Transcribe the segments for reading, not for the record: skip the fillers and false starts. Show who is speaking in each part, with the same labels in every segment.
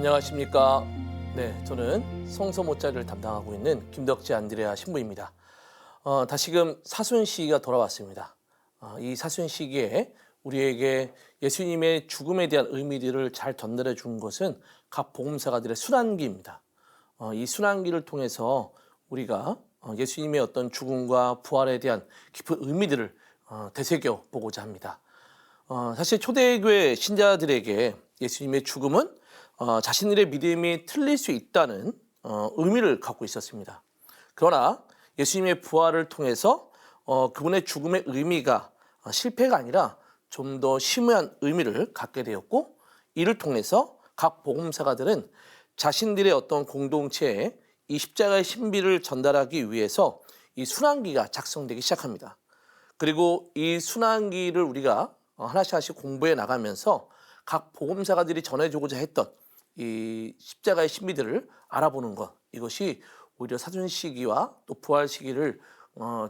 Speaker 1: 안녕하십니까. 네, 저는 성서 모짜리를 담당하고 있는 김덕지 안드레아 신부입니다. 다시금 사순 시기가 돌아왔습니다. 이 사순 시기에 우리에게 예수님의 죽음에 대한 의미들을 잘 전달해 준 것은 각 복음사가들의 순환기입니다. 이 순환기를 통해서 우리가 예수님의 어떤 죽음과 부활에 대한 깊은 의미들을 되새겨 보고자 합니다. 사실 초대교회 신자들에게 예수님의 죽음은 자신들의 믿음이 틀릴 수 있다는 의미를 갖고 있었습니다. 그러나 예수님의 부활을 통해서 그분의 죽음의 의미가 실패가 아니라 좀 더 심오한 의미를 갖게 되었고, 이를 통해서 각 복음사가들은 자신들의 어떤 공동체에 이 십자가의 신비를 전달하기 위해서 이 순환기가 작성되기 시작합니다. 그리고 이 순환기를 우리가 하나씩 하나씩 공부해 나가면서 각 복음사가들이 전해주고자 했던 이 십자가의 신비들을 알아보는 것, 이것이 오히려 사순 시기와 또 부활 시기를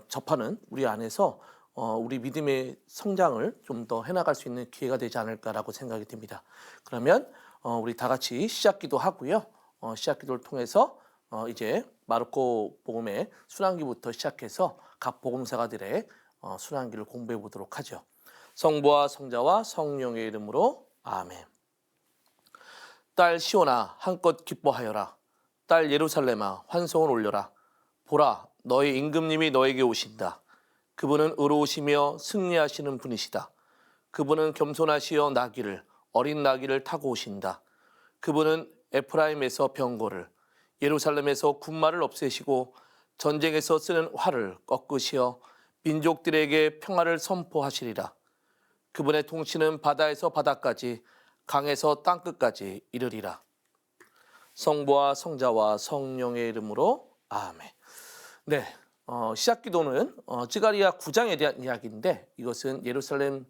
Speaker 1: 접하는 우리 안에서 우리 믿음의 성장을 좀 더 해나갈 수 있는 기회가 되지 않을까라고 생각이 듭니다. 그러면 우리 다 같이 시작기도 하고요. 시작기도를 통해서 이제 마르코 복음의 순환기부터 시작해서 각 복음사가들의 순환기를 공부해 보도록 하죠. 성부와 성자와 성령의 이름으로 아멘. 딸 시온아 한껏 기뻐하여라. 딸 예루살렘아 환송을 올려라. 보라, 너의 임금님이 너에게 오신다. 그분은 의로우시며 승리하시는 분이시다. 그분은 겸손하시어 나귀를, 어린 나귀를 타고 오신다. 그분은 에프라임에서 병거를, 예루살렘에서 군마를 없애시고 전쟁에서 쓰는 활을 꺾으시어 민족들에게 평화를 선포하시리라. 그분의 통치는 바다에서 바다까지, 강에서 땅끝까지 이르리라. 성부와 성자와 성령의 이름으로 아멘. 네, 시작기도는 찌가리아 9장에 대한 이야기인데, 이것은 예루살렘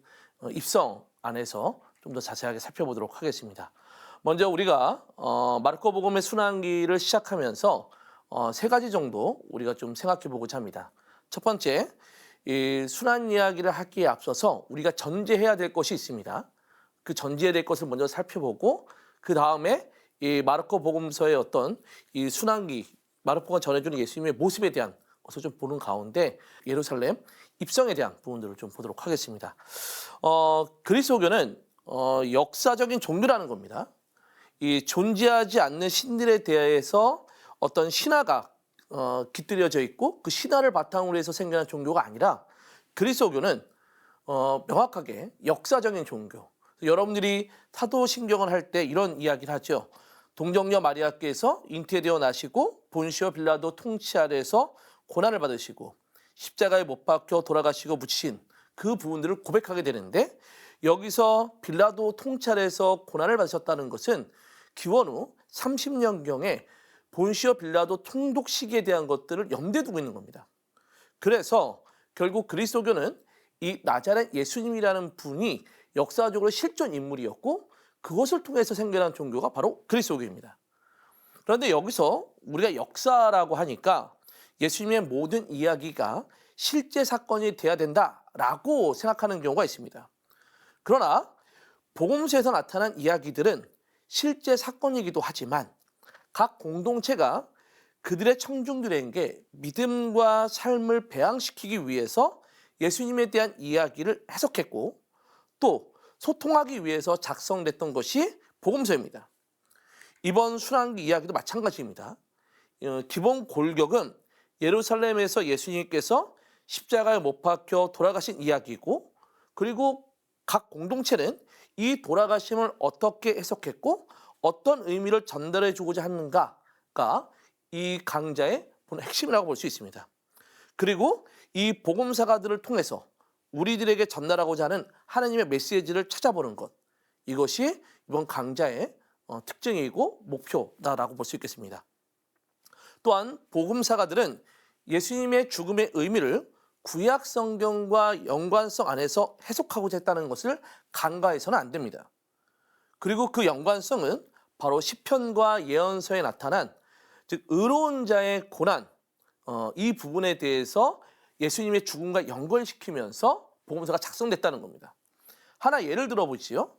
Speaker 1: 입성 안에서 좀 더 자세하게 살펴보도록 하겠습니다. 먼저 우리가 마르코복음의 순환기를 시작하면서 세 가지 정도 우리가 좀 생각해 보고자 합니다. 첫 번째, 이 순환 이야기를 하기에 앞서서 우리가 전제해야 될 것이 있습니다. 그 전제해야 될 것을 먼저 살펴보고, 그 다음에 이 마르코 복음서의 어떤 이 순환기, 마르코가 전해주는 예수님의 모습에 대한 것을 좀 보는 가운데 예루살렘 입성에 대한 부분들을 좀 보도록 하겠습니다. 그리스도교는 역사적인 종교라는 겁니다. 이 존재하지 않는 신들에 대해서 어떤 신화가 깃들여져 있고, 그 신화를 바탕으로 해서 생겨난 종교가 아니라 그리스도교는 명확하게 역사적인 종교. 여러분들이 사도신경을 할 때 이런 이야기를 하죠. 동정녀 마리아께서 잉태되어 나시고 본시오 빌라도 통치 아래에서 고난을 받으시고 십자가에 못 박혀 돌아가시고 묻히신 그 부분들을 고백하게 되는데, 여기서 빌라도 통치 아래에서 고난을 받으셨다는 것은 기원 후 30년경에 본시오 빌라도 통독 시기에 대한 것들을 염두에 두고 있는 겁니다. 그래서 결국 그리스도교는 이 나자렛 예수님이라는 분이 역사적으로 실존 인물이었고, 그것을 통해서 생겨난 종교가 바로 그리스도교입니다. 그런데 여기서 우리가 역사라고 하니까 예수님의 모든 이야기가 실제 사건이 돼야 된다라고 생각하는 경우가 있습니다. 그러나 복음서에서 나타난 이야기들은 실제 사건이기도 하지만 각 공동체가 그들의 청중들에게 믿음과 삶을 배양시키기 위해서 예수님에 대한 이야기를 해석했고, 또 소통하기 위해서 작성됐던 것이 복음서입니다. 이번 순환기 이야기도 마찬가지입니다. 기본 골격은 예루살렘에서 예수님께서 십자가에 못 박혀 돌아가신 이야기고, 그리고 각 공동체는 이 돌아가심을 어떻게 해석했고 어떤 의미를 전달해 주고자 하는가가 이 강좌의 핵심이라고 볼 수 있습니다. 그리고 이 복음사가들을 통해서 우리들에게 전달하고자 하는 하나님의 메시지를 찾아보는 것, 이것이 이번 강좌의 특징이고 목표다라고 볼 수 있겠습니다. 또한 복음사가들은 예수님의 죽음의 의미를 구약 성경과 연관성 안에서 해석하고자 했다는 것을 간과해서는 안 됩니다. 그리고 그 연관성은 바로 시편과 예언서에 나타난 즉 의로운 자의 고난, 이 부분에 대해서 예수님의 죽음과 연결시키면서 복음서가 작성됐다는 겁니다. 하나 예를 들어 보지요.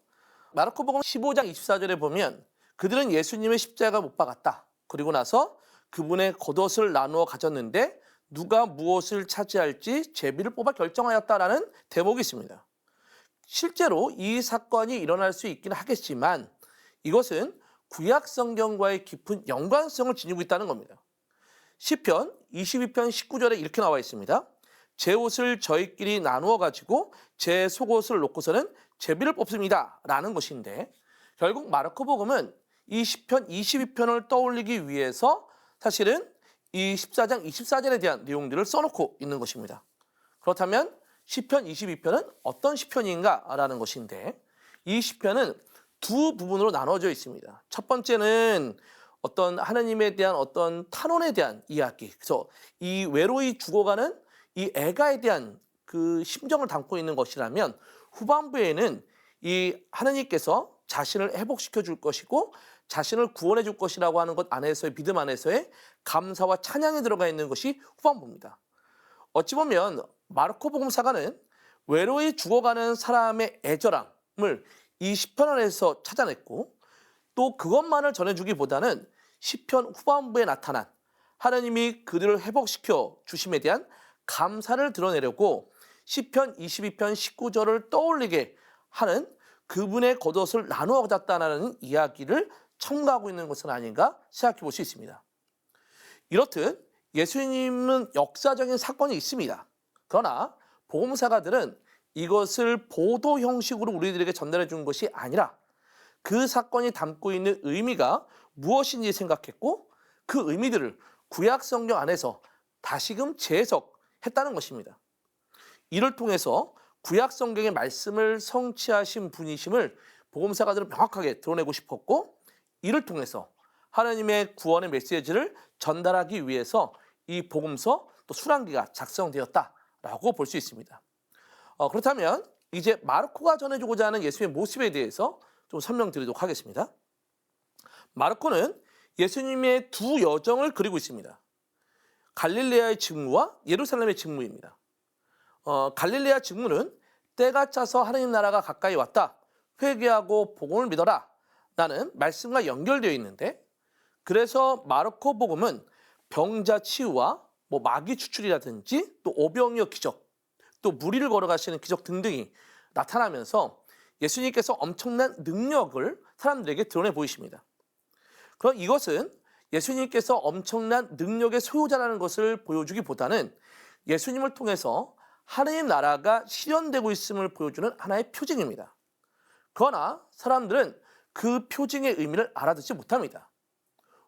Speaker 1: 마르코복음 15장 24절에 보면 그들은 예수님의 십자가 못 박았다. 그리고 나서 그분의 겉옷을 나누어 가졌는데 누가 무엇을 차지할지 제비를 뽑아 결정하였다라는 대목이 있습니다. 실제로 이 사건이 일어날 수 있긴 하겠지만 이것은 구약 성경과의 깊은 연관성을 지니고 있다는 겁니다. 시편 22편 19절에 이렇게 나와 있습니다. 제 옷을 저희끼리 나누어 가지고 제 속옷을 놓고서는 제비를 뽑습니다. 라는 것인데 결국 마르코복음은 이 시편 22편을 떠올리기 위해서 사실은 이 14장 24절에 대한 내용들을 써놓고 있는 것입니다. 그렇다면 시편 22편은 어떤 시편인가라는 것인데 이 시편은 두 부분으로 나눠져 있습니다. 첫 번째는 어떤 하나님에 대한 어떤 탄원에 대한 이야기. 그래서 이 외로이 죽어가는 이 애가에 대한 그 심정을 담고 있는 것이라면 후반부에는 이 하나님께서 자신을 회복시켜 줄 것이고 자신을 구원해 줄 것이라고 하는 것 안에서의 믿음 안에서의 감사와 찬양이 들어가 있는 것이 후반부입니다. 어찌 보면 마르코 복음사가는 외로이 죽어가는 사람의 애절함을 이 시편 안에서 찾아냈고 또 그것만을 전해주기보다는 시편 후반부에 나타난 하나님이 그들을 회복시켜 주심에 대한 감사를 드러내려고 시편 22편 19절을 떠올리게 하는 그분의 겉옷을 나누어 가졌다는 이야기를 첨가하고 있는 것은 아닌가 생각해 볼 수 있습니다. 이렇듯 예수님은 역사적인 사건이 있습니다. 그러나 복음사가들은 이것을 보도 형식으로 우리들에게 전달해 준 것이 아니라 그 사건이 담고 있는 의미가 무엇인지 생각했고 그 의미들을 구약 성경 안에서 다시금 재해석했다는 것입니다. 이를 통해서 구약 성경의 말씀을 성취하신 분이심을 복음사가들은 명확하게 드러내고 싶었고 이를 통해서 하나님의 구원의 메시지를 전달하기 위해서 이 복음서 또 술한기가 작성되었다라고 볼 수 있습니다. 그렇다면 이제 마르코가 전해주고자 하는 예수의 모습에 대해서 좀 설명드리도록 하겠습니다. 마르코는 예수님의 두 여정을 그리고 있습니다. 갈릴레아의 직무와 예루살렘의 직무입니다. 갈릴레아 직무는 때가 차서 하나님 나라가 가까이 왔다. 회개하고 복음을 믿어라. 라는 말씀과 연결되어 있는데 그래서 마르코 복음은 병자 치유와 마귀 추출이라든지 또 오병이어 기적 또 무리를 걸어가시는 기적 등등이 나타나면서 예수님께서 엄청난 능력을 사람들에게 드러내 보이십니다. 그럼 이것은 예수님께서 엄청난 능력의 소유자라는 것을 보여주기보다는 예수님을 통해서 하나님 나라가 실현되고 있음을 보여주는 하나의 표징입니다. 그러나 사람들은 그 표징의 의미를 알아듣지 못합니다.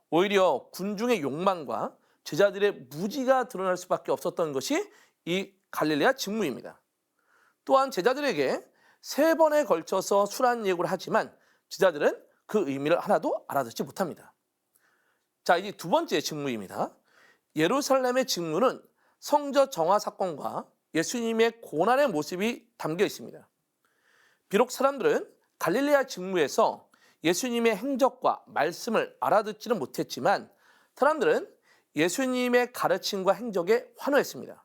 Speaker 1: 오히려 군중의 욕망과 제자들의 무지가 드러날 수밖에 없었던 것이 이 갈릴레아 직무입니다. 또한 제자들에게 3번에 걸쳐서 술한 예고를 하지만 제자들은 그 의미를 하나도 알아듣지 못합니다. 자, 이제 두 번째 직무입니다. 예루살렘의 직무는 성전 정화 사건과 예수님의 고난의 모습이 담겨 있습니다. 비록 사람들은 갈릴레아 직무에서 예수님의 행적과 말씀을 알아듣지는 못했지만 사람들은 예수님의 가르침과 행적에 환호했습니다.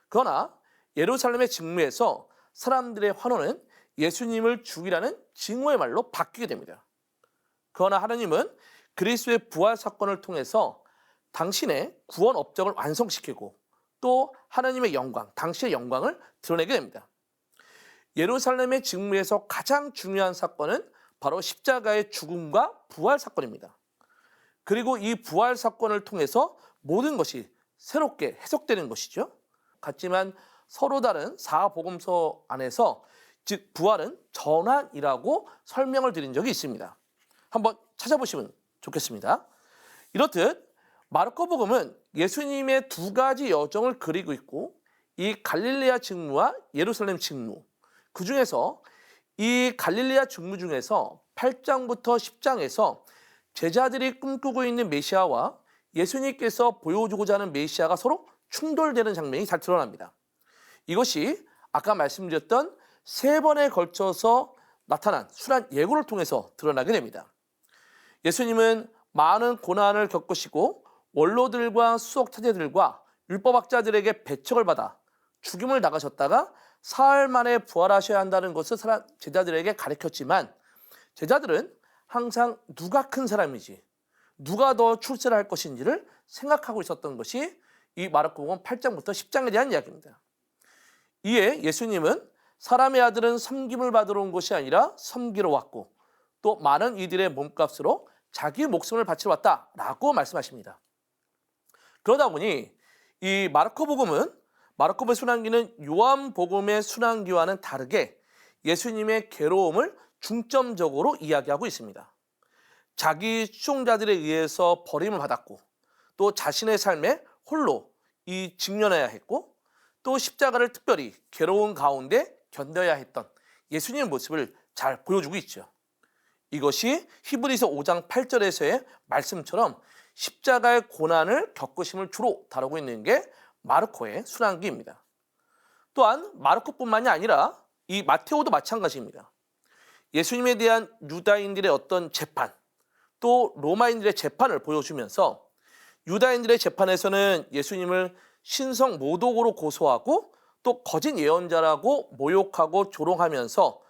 Speaker 1: 그러나 예루살렘의 직무에서 사람들의 환호는 예수님을 죽이라는 징후의 말로 바뀌게 됩니다. 그러나 하나님은 그리스도의 부활 사건을 통해서 당신의 구원 업적을 완성시키고 또 하나님의 영광, 당신의 영광을 드러내게 됩니다. 예루살렘의 직무에서 가장 중요한 사건은 바로 십자가의 죽음과 부활 사건입니다. 그리고 이 부활 사건을 통해서 모든 것이 새롭게 해석되는 것이죠. 같지만 서로 다른 사복음서 안에서 즉 부활은 전환이라고 설명을 드린 적이 있습니다. 한번 찾아보시면 좋겠습니다. 이렇듯 마르코 복음은 예수님의 두 가지 여정을 그리고 있고 이 갈릴레아 직무와 예루살렘 직무 그 중에서 이 갈릴레아 직무 중에서 8장부터 10장에서 제자들이 꿈꾸고 있는 메시아와 예수님께서 보여주고자 하는 메시아가 서로 충돌되는 장면이 잘 드러납니다. 이것이 아까 말씀드렸던 3번에 걸쳐서 나타난 술한 예고를 통해서 드러나게 됩니다. 예수님은 많은 고난을 겪으시고 원로들과 수석태제들과 율법학자들에게 배척을 받아 죽임을 당하셨다가 사흘 만에 부활하셔야 한다는 것을 제자들에게 가르쳤지만 제자들은 항상 누가 큰 사람이지, 누가 더 출세를 할 것인지를 생각하고 있었던 것이 이 마르코복음 8장부터 10장에 대한 이야기입니다. 이에 예수님은 사람의 아들은 섬김을 받으러 온 것이 아니라 섬기러 왔고 또 많은 이들의 몸값으로 자기 목숨을 바치러 왔다라고 말씀하십니다. 그러다 보니 이 마르코복음의 순환기는 요한복음의 순환기와는 다르게 예수님의 괴로움을 중점적으로 이야기하고 있습니다. 자기 추종자들에 의해서 버림을 받았고 또 자신의 삶에 홀로 직면해야 했고 또 십자가를 특별히 괴로운 가운데 견뎌야 했던 예수님의 모습을 잘 보여주고 있죠. 이것이 히브리서 5장 8절에서의 말씀처럼 십자가의 고난을 겪으심을 주로 다루고 있는 게 마르코의 순환기입니다. 또한 마르코뿐만이 아니라 이 마테오도 마찬가지입니다. 예수님에 대한 유다인들의 어떤 재판, 또 로마인들의 재판을 보여주면서 유다인들의 재판에서는 예수님을 신성 모독으로 고소하고 또 거짓 예언자라고 모욕하고 조롱하면서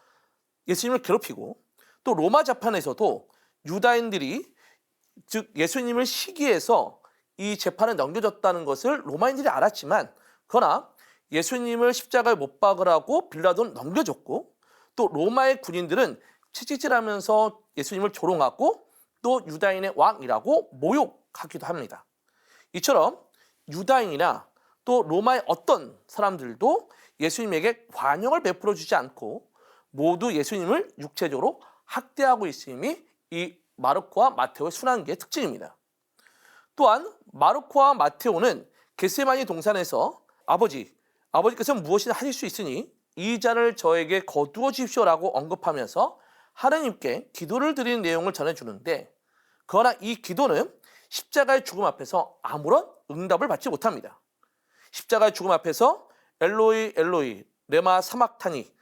Speaker 1: 예수님을 괴롭히고, 또 로마 재판에서도 유다인들이 즉 예수님을 시기해서 이 재판을 넘겨줬다는 것을 로마인들이 알았지만, 그러나 예수님을 십자가에 못 박으라고 빌라도는 넘겨줬고, 또 로마의 군인들은 채찍질하면서 예수님을 조롱하고 또 유다인의 왕이라고 모욕하기도 합니다. 이처럼 유다인이나 또 로마의 어떤 사람들도 예수님에게 관용을 베풀어 주지 않고 모두 예수님을 육체적으로 학대하고 있음이 이 마르코와 마테오의 순환기의 특징입니다. 또한 마르코와 마테오는 겟세마니 동산에서 아버지께서 무엇이나 하실 수 있으니 이 잔을 저에게 거두어 주십시오라고 언급하면서 하나님께 기도를 드리는 내용을 전해주는데, 그러나 이 기도는 십자가의 죽음 앞에서 아무런 응답을 받지 못합니다. 십자가의 죽음 앞에서 엘로이 엘로이 레마 사막타니,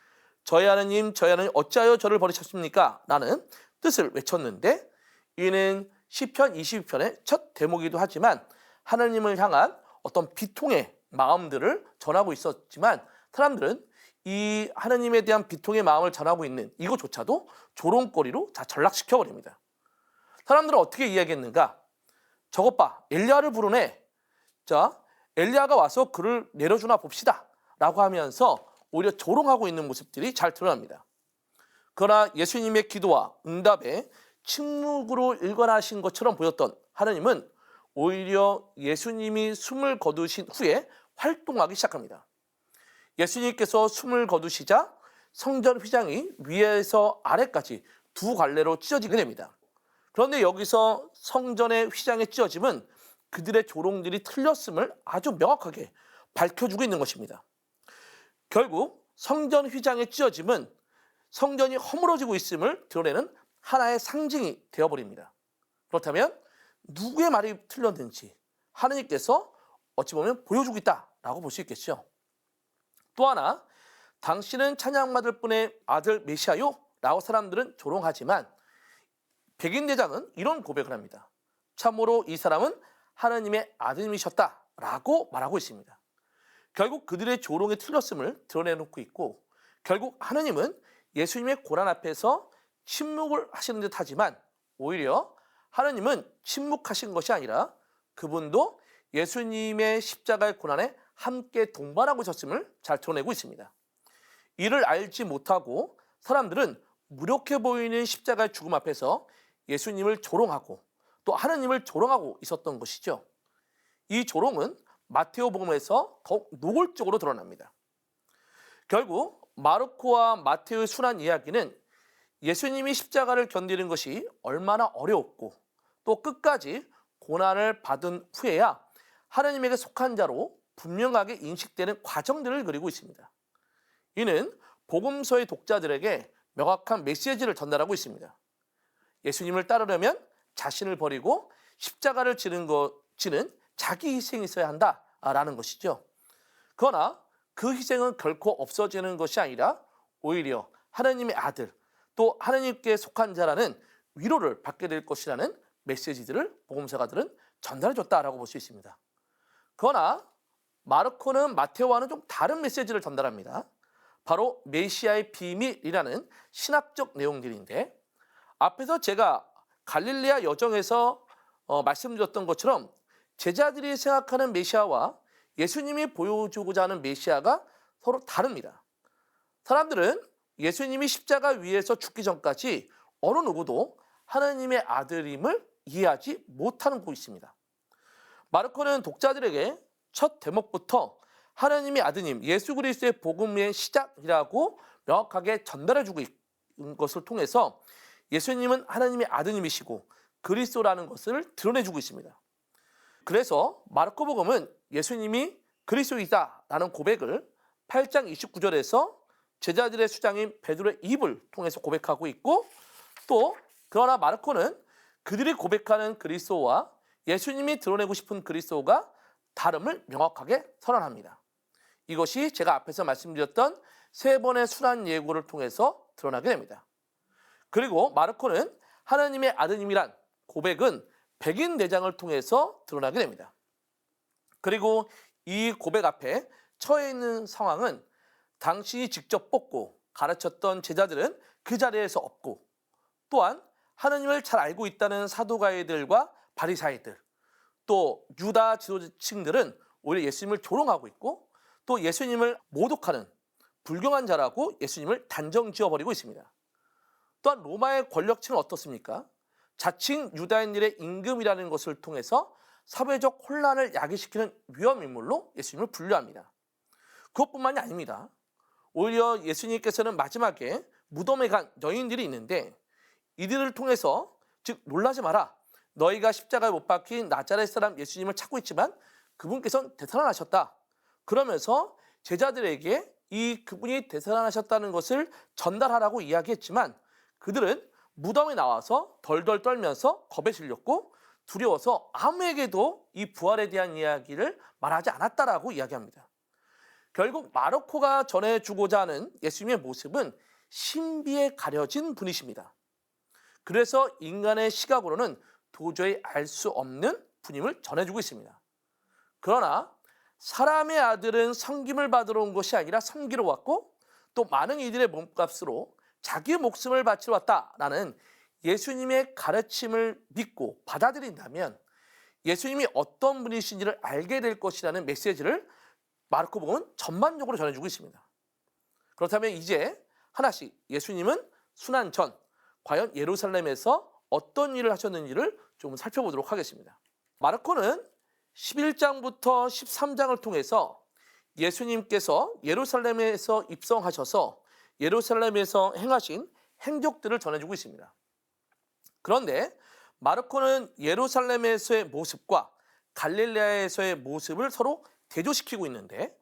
Speaker 1: 저의 하나님 어찌하여 저를 버리셨습니까? 라는 뜻을 외쳤는데, 이는 시편 22편의 첫 대목이기도 하지만 하나님을 향한 어떤 비통의 마음들을 전하고 있었지만, 사람들은 이 하나님에 대한 비통의 마음을 전하고 있는 이것조차도 조롱거리로 다 전락시켜버립니다. 사람들은 어떻게 이야기했는가? 저것 봐, 엘리야를 부르네. 자, 엘리야가 와서 그를 내려주나 봅시다 라고 하면서 오히려 조롱하고 있는 모습들이 잘 드러납니다. 그러나 예수님의 기도와 응답에 침묵으로 일관하신 것처럼 보였던 하나님은 오히려 예수님이 숨을 거두신 후에 활동하기 시작합니다. 예수님께서 숨을 거두시자 성전 휘장이 위에서 아래까지 두 갈래로 찢어지게 됩니다. 그런데 여기서 성전의 휘장의 찢어짐은 그들의 조롱들이 틀렸음을 아주 명확하게 밝혀주고 있는 것입니다. 결국 성전 휘장의 찢어짐은 성전이 허물어지고 있음을 드러내는 하나의 상징이 되어버립니다. 그렇다면 누구의 말이 틀렸는지 하느님께서 어찌 보면 보여주고 있다라고 볼 수 있겠죠. 또 하나, 당신은 찬양받을 분의 아들 메시아요? 라고 사람들은 조롱하지만 백인대장은 이런 고백을 합니다. 참으로 이 사람은 하나님의 아들이셨다라고 말하고 있습니다. 결국 그들의 조롱이 틀렸음을 드러내놓고 있고, 결국 하나님은 예수님의 고난 앞에서 침묵을 하시는 듯 하지만 오히려 하나님은 침묵하신 것이 아니라 그분도 예수님의 십자가의 고난에 함께 동반하고 있었음을 잘 드러내고 있습니다. 이를 알지 못하고 사람들은 무력해 보이는 십자가의 죽음 앞에서 예수님을 조롱하고 또 하나님을 조롱하고 있었던 것이죠. 이 조롱은 마테오복음에서 더욱 노골적으로 드러납니다. 결국 마르코와 마테오의 순환 이야기는 예수님이 십자가를 견디는 것이 얼마나 어려웠고 또 끝까지 고난을 받은 후에야 하나님에게 속한 자로 분명하게 인식되는 과정들을 그리고 있습니다. 이는 복음서의 독자들에게 명확한 메시지를 전달하고 있습니다. 예수님을 따르려면 자신을 버리고 십자가를 지는 자기 희생이 있어야 한다라는 것이죠. 그러나 그 희생은 결코 없어지는 것이 아니라 오히려 하나님의 아들, 또 하나님께 속한 자라는 위로를 받게 될 것이라는 메시지들을 복음서가들은 전달해 줬다라고 볼 수 있습니다. 그러나 마르코는 마테오와는 좀 다른 메시지를 전달합니다. 바로 메시아의 비밀이라는 신학적 내용들인데, 앞에서 제가 갈릴레아 여정에서 말씀드렸던 것처럼 제자들이 생각하는 메시아와 예수님이 보여주고자 하는 메시아가 서로 다릅니다. 사람들은 예수님이 십자가 위에서 죽기 전까지 어느 누구도 하나님의 아들임을 이해하지 못하고 있습니다. 마르코는 독자들에게 첫 대목부터 하나님의 아드님 예수 그리스도의 복음의 시작이라고 명확하게 전달해주고 있는 것을 통해서 예수님은 하나님의 아드님이시고 그리스도라는 것을 드러내주고 있습니다. 그래서 마르코복음은 예수님이 그리스도이다라는 고백을 8장 29절에서 제자들의 수장인 베드로의 입을 통해서 고백하고 있고, 또 그러나 마르코는 그들이 고백하는 그리스도와 예수님이 드러내고 싶은 그리스도가 다름을 명확하게 선언합니다. 이것이 제가 앞에서 말씀드렸던 세 번의 순환 예고를 통해서 드러나게 됩니다. 그리고 마르코는 하나님의 아드님이란 고백은 백인 내장을 통해서 드러나게 됩니다. 그리고 이 고백 앞에 처해 있는 상황은 당신이 직접 뽑고 가르쳤던 제자들은 그 자리에서 없고, 또한 하나님을 잘 알고 있다는 사두가이들과 바리사이들, 또 유다 지도층들은 오히려 예수님을 조롱하고 있고, 또 예수님을 모독하는 불경한 자라고 예수님을 단정 지어버리고 있습니다. 또한 로마의 권력층은 어떻습니까? 자칭 유다인들의 임금이라는 것을 통해서 사회적 혼란을 야기시키는 위험인물로 예수님을 분류합니다. 그것뿐만이 아닙니다. 오히려 예수님께서는 마지막에 무덤에 간 여인들이 있는데, 이들을 통해서 즉 놀라지 마라, 너희가 십자가에 못 박힌 나자렛 사람 예수님을 찾고 있지만 그분께서는 되살아나셨다, 그러면서 제자들에게 이 그분이 되살아나셨다는 것을 전달하라고 이야기했지만, 그들은 무덤에 나와서 덜덜 떨면서 겁에 질렸고 두려워서 아무에게도 이 부활에 대한 이야기를 말하지 않았다라고 이야기합니다. 결국 마르코가 전해주고자 하는 예수님의 모습은 신비에 가려진 분이십니다. 그래서 인간의 시각으로는 도저히 알 수 없는 분임을 전해주고 있습니다. 그러나 사람의 아들은 섬김을 받으러 온 것이 아니라 섬기러 왔고, 또 많은 이들의 몸값으로 자기의 목숨을 바치러 왔다라는 예수님의 가르침을 믿고 받아들인다면 예수님이 어떤 분이신지를 알게 될 것이라는 메시지를 마르코복음은 전반적으로 전해주고 있습니다. 그렇다면 이제 하나씩 예수님은 순환 전 과연 예루살렘에서 어떤 일을 하셨는지를 좀 살펴보도록 하겠습니다. 마르코는 11장부터 13장을 통해서 예수님께서 예루살렘에서 입성하셔서 예루살렘에서 행하신 행적들을 전해주고 있습니다. 그런데 마르코는 예루살렘에서의 모습과 갈릴레아에서의 모습을 서로 대조시키고 있는데,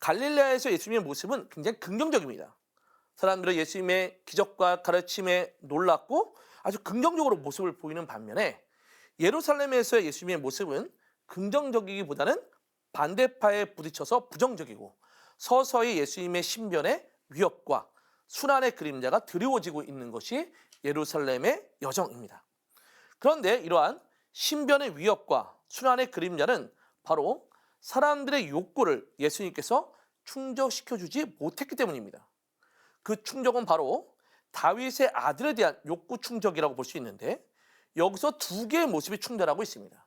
Speaker 1: 갈릴레아에서 예수님의 모습은 굉장히 긍정적입니다. 사람들은 예수님의 기적과 가르침에 놀랐고 아주 긍정적으로 모습을 보이는 반면에, 예루살렘에서의 예수님의 모습은 긍정적이기보다는 반대파에 부딪혀서 부정적이고 서서히 예수님의 신변의 위협과 순환의 그림자가 드리워지고 있는 것이 예루살렘의 여정입니다. 그런데 이러한 신변의 위협과 순환의 그림자는 바로 사람들의 욕구를 예수님께서 충족시켜주지 못했기 때문입니다. 그 충족은 바로 다윗의 아들에 대한 욕구 충족이라고 볼 수 있는데, 여기서 두 개의 모습이 충돌하고 있습니다.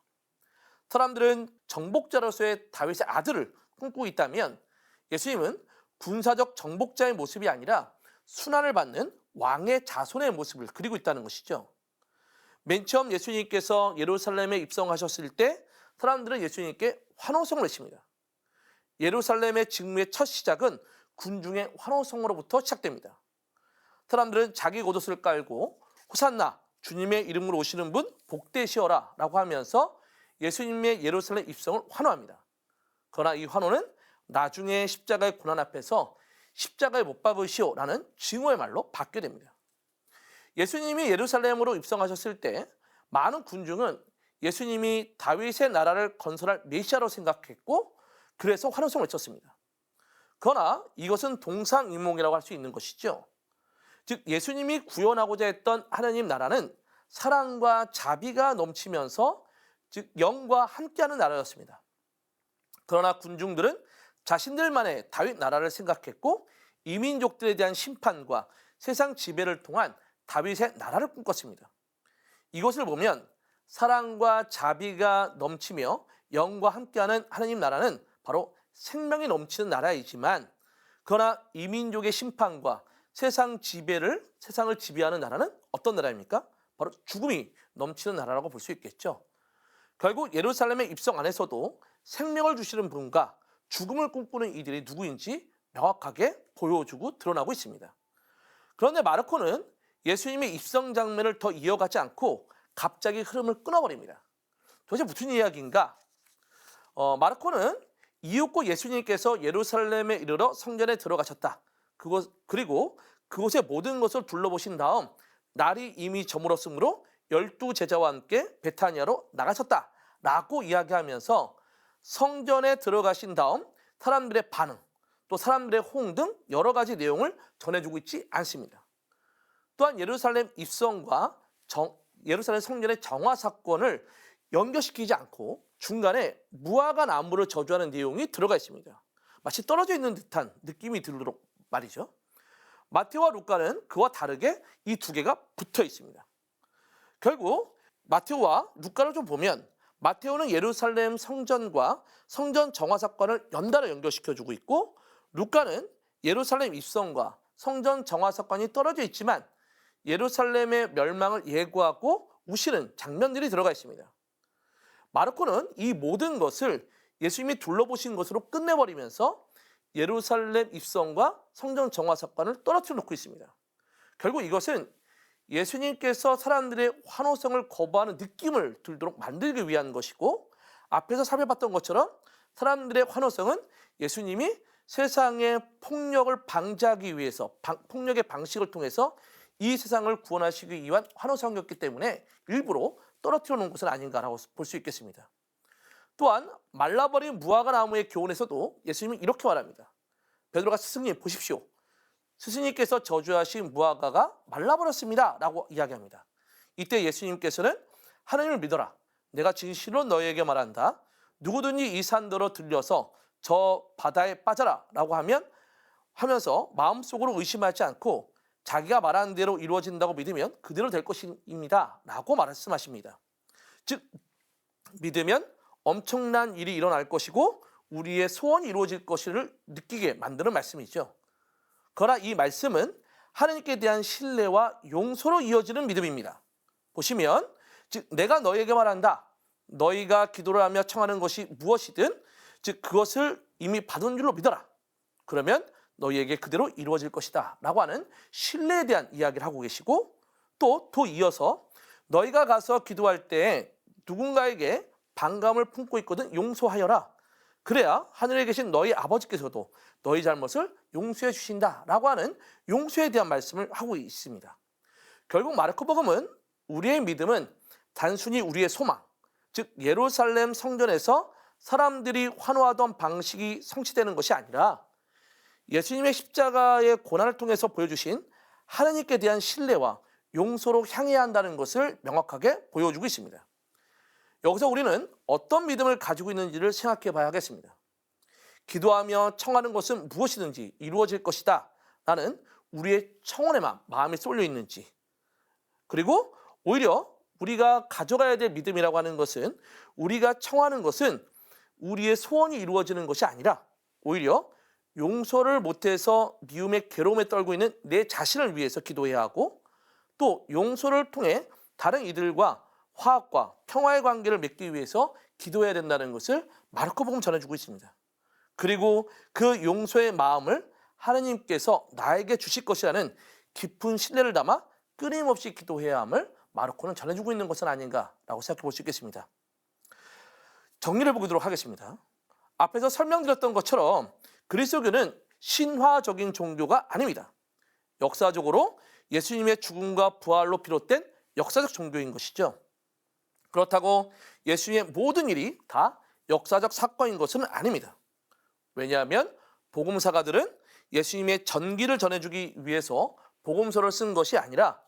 Speaker 1: 사람들은 정복자로서의 다윗의 아들을 꿈꾸고 있다면, 예수님은 군사적 정복자의 모습이 아니라 순환을 받는 왕의 자손의 모습을 그리고 있다는 것이죠. 맨 처음 예수님께서 예루살렘에 입성하셨을 때 사람들은 예수님께 환호성을 외칩니다. 예루살렘의 직무의 첫 시작은 군중의 환호성으로부터 시작됩니다. 사람들은 자기 겉옷을 깔고 호산나, 주님의 이름으로 오시는 분 복되시어라 라고 하면서 예수님의 예루살렘 입성을 환호합니다. 그러나 이 환호는 나중에 십자가의 고난 앞에서 십자가에 못 박으시오 라는 증오의 말로 바뀌게 됩니다. 예수님이 예루살렘으로 입성하셨을 때 많은 군중은 예수님이 다윗의 나라를 건설할 메시아로 생각했고, 그래서 환호성을 외쳤습니다. 그러나 이것은 동상이몽이라고 할 수 있는 것이죠. 즉 예수님이 구현하고자 했던 하나님 나라는 사랑과 자비가 넘치면서 즉 영과 함께하는 나라였습니다. 그러나 군중들은 자신들만의 다윗 나라를 생각했고, 이민족들에 대한 심판과 세상 지배를 통한 다윗의 나라를 꿈꿨습니다. 이것을 보면 사랑과 자비가 넘치며 영과 함께하는 하나님 나라는 바로 생명이 넘치는 나라이지만, 그러나 이민족의 심판과 세상을 지배하는 나라는 어떤 나라입니까? 바로 죽음이 넘치는 나라라고 볼 수 있겠죠. 결국 예루살렘의 입성 안에서도 생명을 주시는 분과 죽음을 꿈꾸는 이들이 누구인지 명확하게 보여주고 드러나고 있습니다. 그런데 마르코는 예수님의 입성 장면을 더 이어가지 않고 갑자기 흐름을 끊어버립니다. 도대체 무슨 이야기인가? 마르코는 이윽고 예수님께서 예루살렘에 이르러 성전에 들어가셨다. 그리고 그곳의 모든 것을 둘러보신 다음 날이 이미 저물었으므로 12제자와 함께 베타니아로 나가셨다 라고 이야기하면서 성전에 들어가신 다음 사람들의 반응, 또 사람들의 호응 등 여러 가지 내용을 전해주고 있지 않습니다. 또한 예루살렘 입성과 예루살렘 성전의 정화 사건을 연결시키지 않고 중간에 무화과 나무를 저주하는 내용이 들어가 있습니다. 마치 떨어져 있는 듯한 느낌이 들도록 말이죠. 마테오와 루카는 그와 다르게 이 두 개가 붙어 있습니다. 결국 마테오와 루카를 좀 보면 마테오는 예루살렘 성전과 성전 정화 사건을 연달아 연결시켜주고 있고, 루카는 예루살렘 입성과 성전 정화 사건이 떨어져 있지만 예루살렘의 멸망을 예고하고 우시는 장면들이 들어가 있습니다. 마르코는 이 모든 것을 예수님이 둘러보신 것으로 끝내버리면서 예루살렘 입성과 성전 정화 사건을 떨어뜨려 놓고 있습니다. 결국 이것은 예수님께서 사람들의 환호성을 거부하는 느낌을 들도록 만들기 위한 것이고, 앞에서 살펴봤던 것처럼 사람들의 환호성은 예수님이 세상의 폭력을 방지하기 위해서 폭력의 방식을 통해서 이 세상을 구원하시기 위한 환호성이었기 때문에 일부러 떨어뜨려 놓은 것은 아닌가라고 볼 수 있겠습니다. 또한 말라버린 무화과 나무의 교훈에서도 예수님이 이렇게 말합니다. 베드로가 스승님 보십시오. 스승님께서 저주하신 무화과가 말라버렸습니다 라고 이야기합니다. 이때 예수님께서는 하나님을 믿어라. 내가 진실로 너희에게 말한다. 누구든지 이 산더러 들려서 저 바다에 빠져라 라고 하면서 마음속으로 의심하지 않고 자기가 말하는 대로 이루어진다고 믿으면 그대로 될 것입니다 라고 말씀하십니다. 즉 믿으면 엄청난 일이 일어날 것이고 우리의 소원이 이루어질 것을 느끼게 만드는 말씀이죠. 그러나 이 말씀은 하나님께 대한 신뢰와 용서로 이어지는 믿음입니다. 보시면 즉 내가 너희에게 말한다. 너희가 기도를 하며 청하는 것이 무엇이든 즉 그것을 이미 받은 줄로 믿어라. 그러면 너희에게 그대로 이루어질 것이다 라고 하는 신뢰에 대한 이야기를 하고 계시고, 또 이어서 너희가 가서 기도할 때 누군가에게 반감을 품고 있거든 용서하여라. 그래야 하늘에 계신 너희 아버지께서도 너희 잘못을 용서해 주신다 라고 하는 용서에 대한 말씀을 하고 있습니다. 결국 마르코복음은 우리의 믿음은 단순히 우리의 소망, 즉 예루살렘 성전에서 사람들이 환호하던 방식이 성취되는 것이 아니라 예수님의 십자가의 고난을 통해서 보여주신 하나님께 대한 신뢰와 용서로 향해야 한다는 것을 명확하게 보여주고 있습니다. 여기서 우리는 어떤 믿음을 가지고 있는지를 생각해 봐야 하겠습니다. 기도하며 청하는 것은 무엇이든지 이루어질 것이다 라는 우리의 청원의 마음이 쏠려 있는지, 그리고 오히려 우리가 가져가야 될 믿음이라고 하는 것은 우리가 청하는 것은 우리의 소원이 이루어지는 것이 아니라 오히려 용서를 못해서 미움의 괴로움에 떨고 있는 내 자신을 위해서 기도해야 하고, 또 용서를 통해 다른 이들과 화합과 평화의 관계를 맺기 위해서 기도해야 된다는 것을 마르코복음 전해주고 있습니다. 그리고 그 용서의 마음을 하나님께서 나에게 주실 것이라는 깊은 신뢰를 담아 끊임없이 기도해야 함을 마르코는 전해주고 있는 것은 아닌가라고 생각해 볼 수 있겠습니다. 정리를 해보도록 하겠습니다. 앞에서 설명드렸던 것처럼 그리스도교는 신화적인 종교가 아닙니다. 역사적으로 예수님의 죽음과 부활로 비롯된 역사적 종교인 것이죠. 그렇다고 예수님의 모든 일이 다 역사적 사건인 것은 아닙니다. 왜냐하면 복음사가들은 예수님의 전기를 전해주기 위해서 복음서를 쓴 것이 아니라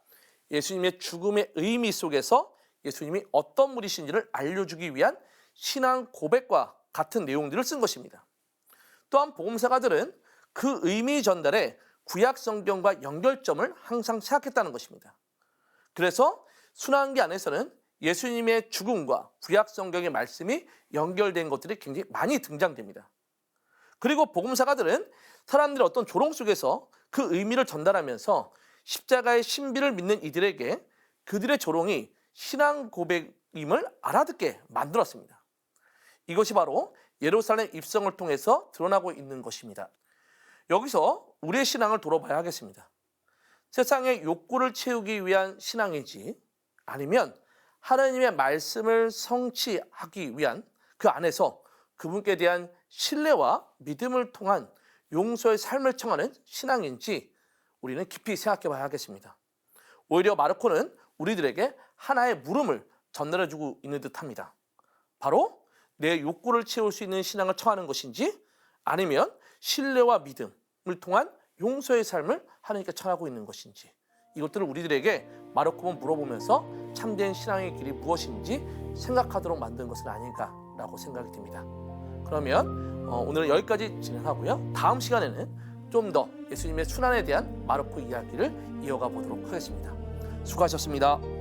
Speaker 1: 예수님의 죽음의 의미 속에서 예수님이 어떤 분이신지를 알려주기 위한 신앙 고백과 같은 내용들을 쓴 것입니다. 또한 복음사가들은 그 의미 전달에 구약 성경과 연결점을 항상 생각했다는 것입니다. 그래서 순환기 안에서는 예수님의 죽음과 구약 성경의 말씀이 연결된 것들이 굉장히 많이 등장됩니다. 그리고 복음사가들은 사람들의 어떤 조롱 속에서 그 의미를 전달하면서 십자가의 신비를 믿는 이들에게 그들의 조롱이 신앙 고백임을 알아듣게 만들었습니다. 이것이 바로 예루살렘 입성을 통해서 드러나고 있는 것입니다. 여기서 우리의 신앙을 돌아봐야 하겠습니다. 세상의 욕구를 채우기 위한 신앙인지 아니면 하나님의 말씀을 성취하기 위한 그 안에서 그분께 대한 신뢰와 믿음을 통한 용서의 삶을 청하는 신앙인지 우리는 깊이 생각해 봐야 하겠습니다. 오히려 마르코는 우리들에게 하나의 물음을 전달해주고 있는 듯합니다. 바로 내 욕구를 채울 수 있는 신앙을 청하는 것인지 아니면 신뢰와 믿음을 통한 용서의 삶을 하나님께 청하고 있는 것인지 이것들을 우리들에게 마르코는 물어보면서 참된 신앙의 길이 무엇인지 생각하도록 만든 것은 아닌가라고 생각이 듭니다. 그러면 오늘은 여기까지 진행하고요. 다음 시간에는 좀 더 예수님의 순환에 대한 마르코 이야기를 이어가 보도록 하겠습니다. 수고하셨습니다.